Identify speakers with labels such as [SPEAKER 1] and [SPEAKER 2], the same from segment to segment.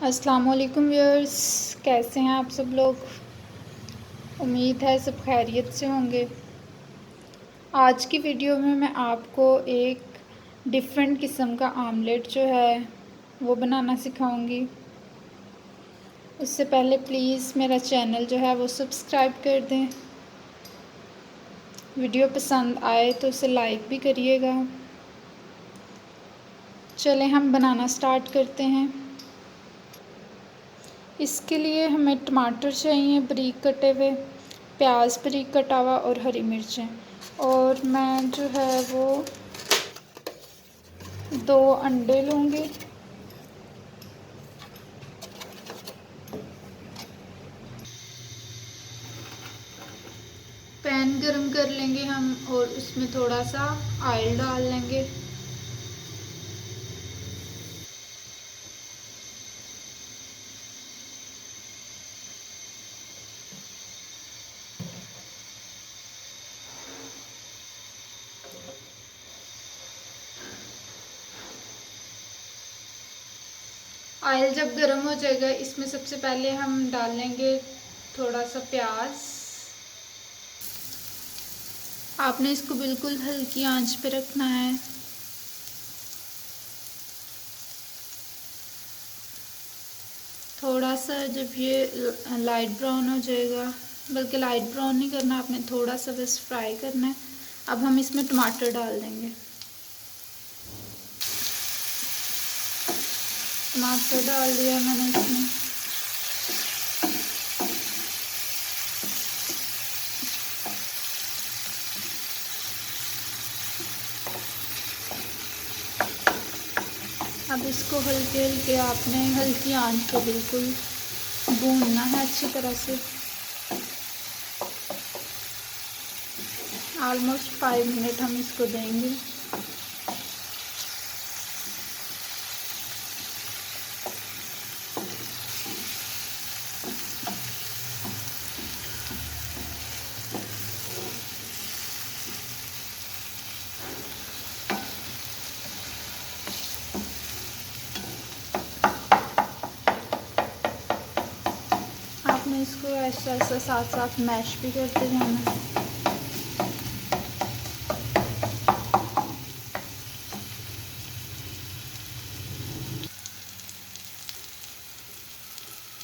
[SPEAKER 1] अस्सलाम वालेकुम व्यूअर्स, कैसे हैं आप सब लोग। उम्मीद है सब खैरियत से होंगे। आज की वीडियो में मैं आपको एक डिफरेंट किस्म का आमलेट जो है वो बनाना सिखाऊंगी। उससे पहले प्लीज़ मेरा चैनल जो है वो सब्सक्राइब कर दें। वीडियो पसंद आए तो उसे लाइक भी करिएगा। चलें हम बनाना स्टार्ट करते हैं। इसके लिए हमें टमाटर चाहिए बारीक कटे हुए, प्याज बारीक कटा हुआ और हरी मिर्चें। और मैं जो है वो 2 अंडे लूँगी। पैन गरम कर लेंगे हम और उसमें थोड़ा सा ऑयल डाल लेंगे। ऑयल जब गरम हो जाएगा इसमें सबसे पहले हम डालेंगे थोड़ा सा प्याज। आपने इसको बिल्कुल हल्की आंच पे रखना है। थोड़ा सा जब ये लाइट ब्राउन हो जाएगा, बल्कि लाइट ब्राउन नहीं करना आपने, थोड़ा सा बस फ्राई करना है। अब हम इसमें टमाटर डाल देंगे। टमाटर डाल दिया मैंने इसमें। अब इसको हल्के हल्के आपने हल्की आंच पे बिल्कुल भूनना है अच्छी तरह से। ऑलमोस्ट 5 मिनट हम इसको देंगे। आपने इसको ऐसा ऐसा साथ साथ मैश भी करते जाना।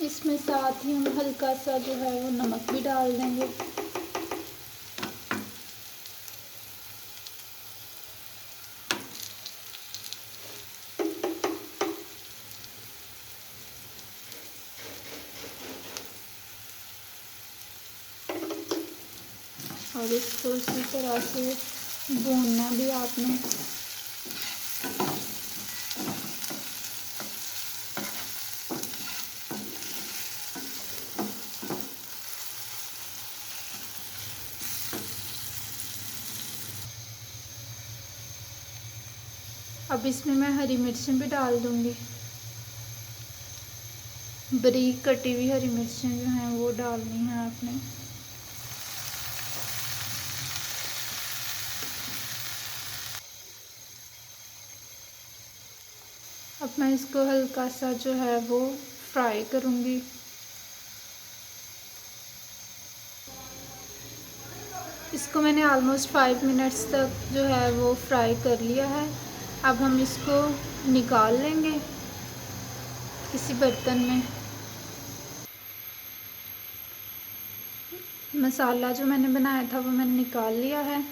[SPEAKER 1] इसमें साथ ही हम हल्का सा जो है वो नमक भी डाल देंगे। और इसको इसी तरह से भूनना भी आपने। अब इसमें मैं हरी मिर्चें भी डाल दूँगी। बारीक कटी हुई हरी मिर्चें जो हैं वो डालनी है आपने। अब मैं इसको हल्का सा जो है वो फ्राई करूँगी। इसको मैंने ऑलमोस्ट 5 मिनट्स तक जो है वो फ्राई कर लिया है। अब हम इसको निकाल लेंगे किसी बर्तन में। मसाला जो मैंने बनाया था वो मैंने निकाल लिया है।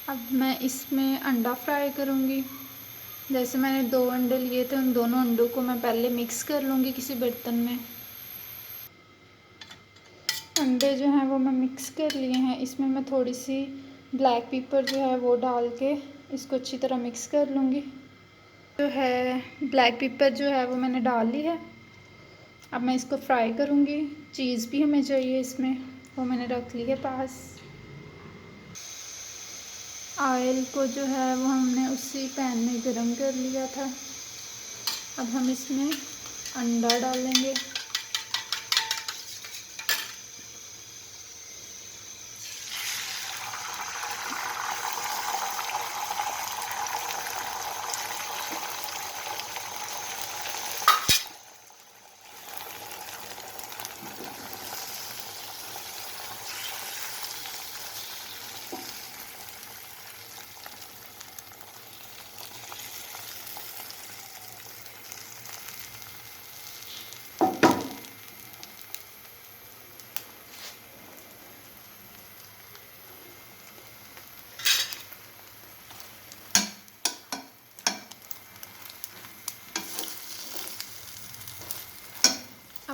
[SPEAKER 1] अब मैं इसमें अंडा फ्राई करूँगी। जैसे मैंने 2 अंडे लिए थे, उन दोनों अंडों को मैं पहले मिक्स कर लूँगी किसी बर्तन में। अंडे जो हैं वो मैं मिक्स कर लिए हैं। इसमें मैं थोड़ी सी ब्लैक पेपर जो है वो डाल के इसको अच्छी तरह मिक्स कर लूँगी। जो है ब्लैक पेपर जो है वो मैंने डाल ली है। अब मैं इसको फ्राई करूँगी। चीज़ भी हमें चाहिए इसमें, वो मैंने रख ली है पास। ऑयल को जो है वो हमने उसी पैन में गरम कर लिया था। अब हम इसमें अंडा डालेंगे।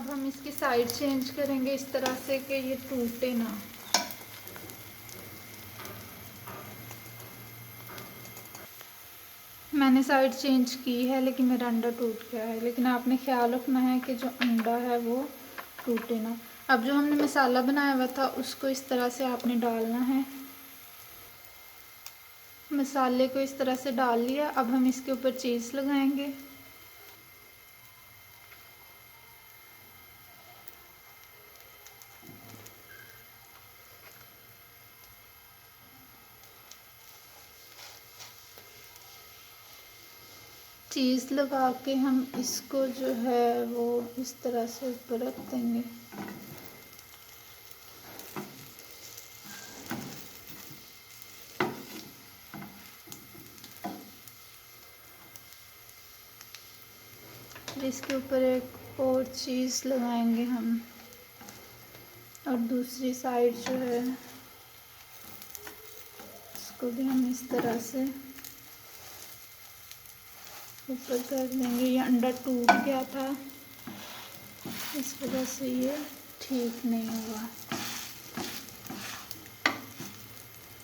[SPEAKER 1] हम इसकी साइड चेंज करेंगे इस तरह से कि ये टूटे ना। मैंने साइड चेंज की है लेकिन मेरा अंडा टूट गया है, लेकिन आपने ख्याल रखना है कि जो अंडा है वो टूटे ना। अब जो हमने मसाला बनाया हुआ था उसको इस तरह से आपने डालना है। मसाले को इस तरह से डाल लिया। अब हम इसके ऊपर चीज़ लगाएंगे। चीज़ लगा के हम इसको जो है वो इस तरह से ऊपर रख देंगे। फिर इसके ऊपर एक और चीज़ लगाएंगे हम, और दूसरी साइड जो है इसको भी हम इस तरह से ऊपर कर देंगे। ये अंडा टूट गया था, इस वजह से ये ठीक नहीं हुआ।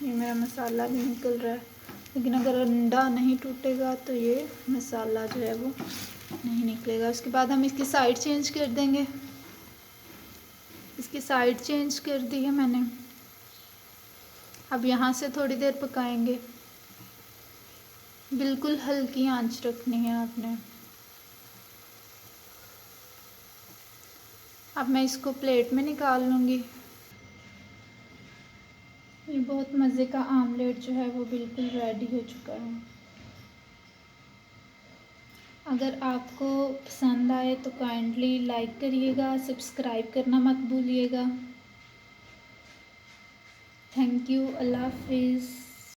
[SPEAKER 1] ये मेरा मसाला भी निकल रहा है, लेकिन अगर अंडा नहीं टूटेगा तो ये मसाला जो है वो नहीं निकलेगा। उसके बाद हम इसकी साइड चेंज कर देंगे। इसकी साइड चेंज कर दी है मैंने। अब यहाँ से थोड़ी देर पकाएंगे। बिल्कुल हल्की आंच रखनी है आपने। अब मैं इसको प्लेट में निकाल लूँगी। ये बहुत मज़े का आमलेट जो है वो बिल्कुल रेडी हो चुका है। अगर आपको पसंद आए तो काइंडली लाइक करिएगा, सब्सक्राइब करना मत भूलिएगा। Thank you. अल्लाह हाफिज़।